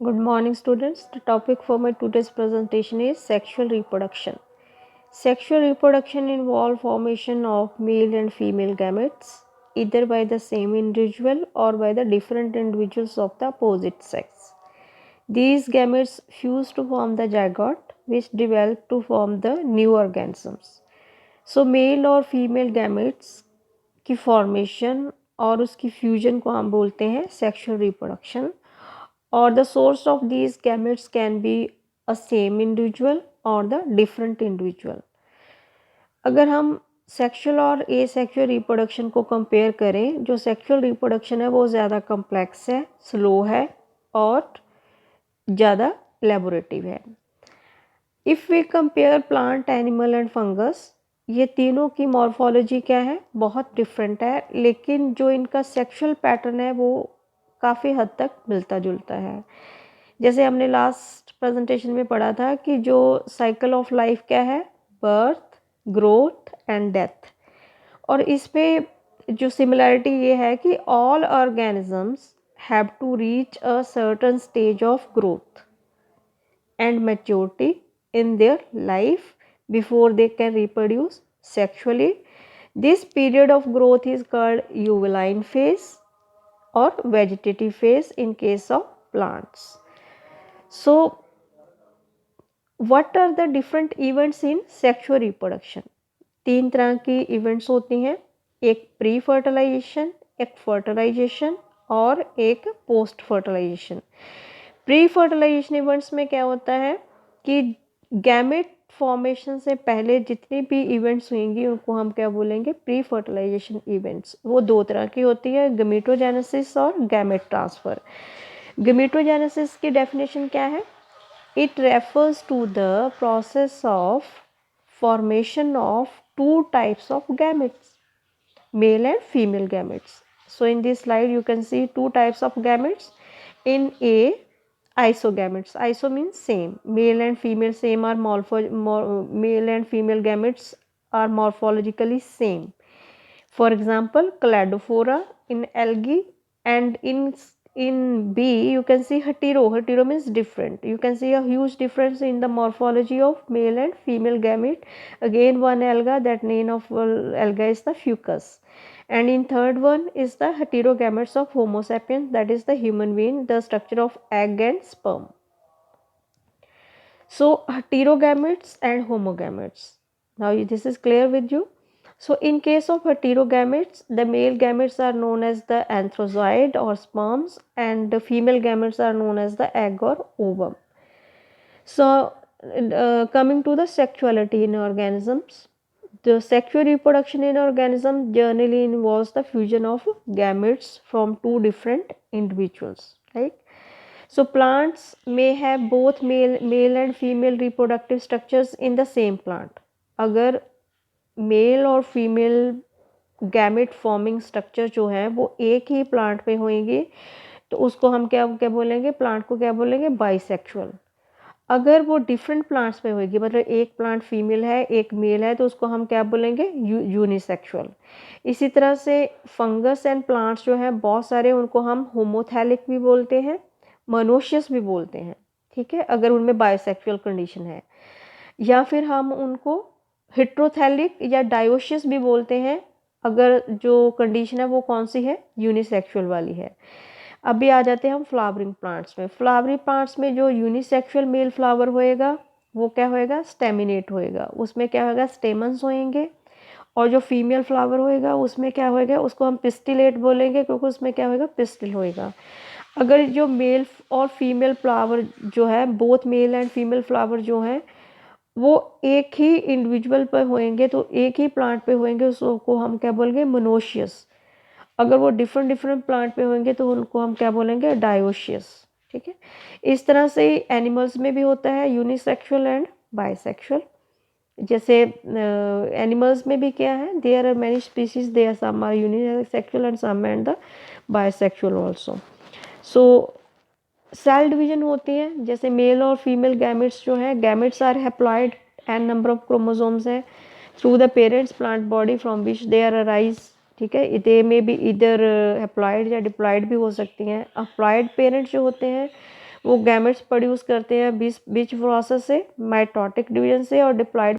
Good morning, students. The topic for my today's presentation is sexual reproduction. Sexual reproduction involves formation of male and female gametes, either by the same individual or by the different individuals of the opposite sex. These gametes fuse to form the zygote, which develop to form the new organisms. So, male और female gametes की formation और उसकी fusion को हम बोलते हैं sexual reproduction. और the source of these gametes can be a same individual or the different individual. अगर हम सेक्शुअल और एसेक्सुअल रिप्रोडक्शन को कंपेयर करें, जो सेक्शुअल रिप्रोडक्शन है वो ज़्यादा कॉम्प्लेक्स है, स्लो है और ज़्यादा लेबोरेटिव है. If we compare plant, animal and fungus, ये तीनों की मॉर्फोलॉजी क्या है, बहुत डिफरेंट है, लेकिन जो इनका सेक्शुअल पैटर्न है वो काफ़ी हद तक मिलता जुलता है. जैसे हमने लास्ट प्रेजेंटेशन में पढ़ा था कि जो साइकिल ऑफ लाइफ क्या है, बर्थ, ग्रोथ एंड डेथ. और इस पे जो सिमिलैरिटी ये है कि all organisms have to reach a certain stage of growth and maturity in their life before they can reproduce sexually. This period of growth is called uvuline phase or vegetative phase in case of plants. So, what are the different events in sexual reproduction? तीन तरह की events होती हैं, एक pre fertilisation, एक fertilisation और एक post fertilisation. Pre fertilisation events में क्या होता है कि गैमेट फॉर्मेशन से पहले जितनी भी इवेंट्स होंगी उनको हम क्या बोलेंगे, प्री फर्टिलाइजेशन इवेंट्स. वो दो तरह की होती है, गमीटोजेनेसिस और गैमेट ट्रांसफर. गमीटोजेनेसिस की डेफिनेशन क्या है? It refers to the process of formation of two types of gametes, male and female gametes. So in this slide you can see two types of gametes. In A, isogametes. Iso means same. Male and female same are male and female gametes are morphologically same. For example, cladophora in algae, and in B you can see hetero. Hetero means different. You can see a huge difference in the morphology of male and female gamete. Again one alga, that name of alga is the fucus. And in third one is the heterogametes of Homo sapiens, that is the human being, the structure of egg and sperm. So heterogametes and homogametes. Now this is clear with you. So in case of heterogametes, the male gametes are known as the anthrozoid or sperms, and the female gametes are known as the egg or ovum. So coming to the sexuality in organisms, the sexual reproduction in organism generally involves the fusion of gametes from two different individuals, right? So plants may have both male and female reproductive structures in the same plant. अगर mail और female gamete forming structure जो है वो एक ही plant पे होंगे तो उसको हम क्या क्या बोलेंगे, प्लांट को क्या बोलेंगे, बाइसेक्सुअल. अगर वो डिफरेंट प्लांट्स पे होगी, मतलब एक प्लांट फीमेल है एक मेल है, तो उसको हम क्या बोलेंगे, यूनिसेक्सुअल. इसी तरह से फंगस एंड प्लांट्स जो हैं बहुत सारे, उनको हम होमोथैलिक भी बोलते हैं, मोनोशियस भी बोलते हैं, ठीक है, अगर उनमें बाइसेक्सुअल कंडीशन है. या फिर हम उनको हेट्रोथैलिक या डायोशियस भी बोलते हैं अगर जो कंडीशन है वो कौन सी है, यूनिसेक्सुअल वाली है. अभी आ जाते हैं हम फ्लावरिंग प्लांट्स में. फ्लावरिंग प्लांट्स में जो यूनिसेक्सुअल मेल फ्लावर होएगा वो क्या होएगा, स्टेमिनेट होएगा. उसमें क्या होएगा, स्टेमन्स होएंगे. और जो फीमेल फ्लावर होएगा उसमें क्या होएगा, उसको हम पिस्टिलेट बोलेंगे क्योंकि उसमें क्या होएगा, पिस्टिल होएगा. अगर जो मेल और फीमेल फ्लावर जो है, both male and female flower जो हैं वो एक ही इंडिविजुअल पर होएंगे, तो एक ही प्लांट पे होएंगे, उसको हम क्या बोलेंगे, मोनोशियस. अगर वो डिफरेंट प्लांट पे होंगे तो उनको हम क्या बोलेंगे, डायोशियस. ठीक है. इस तरह से एनिमल्स में भी होता है यूनिसेक्सुअल एंड बाइसेक्सुअल. जैसे एनिमल्स में भी क्या है, there are many species, there some are unisexual and some and the bisexual also. So cell division होती है, जैसे मेल और फीमेल गैमेट्स जो है, gametes are haploid N number of chromosomes है through the parents plant body from which they are arise. ठीक है, दे में भी इधर हैप्लॉइड या डिप्लॉइड भी हो सकती हैं. हैप्लॉइड पेरेंट्स जो होते हैं वो गैमेट्स प्रोड्यूस करते हैं बीच बीच प्रोसेस से, माइटोटिक डिवीजन से और डिप्लॉयड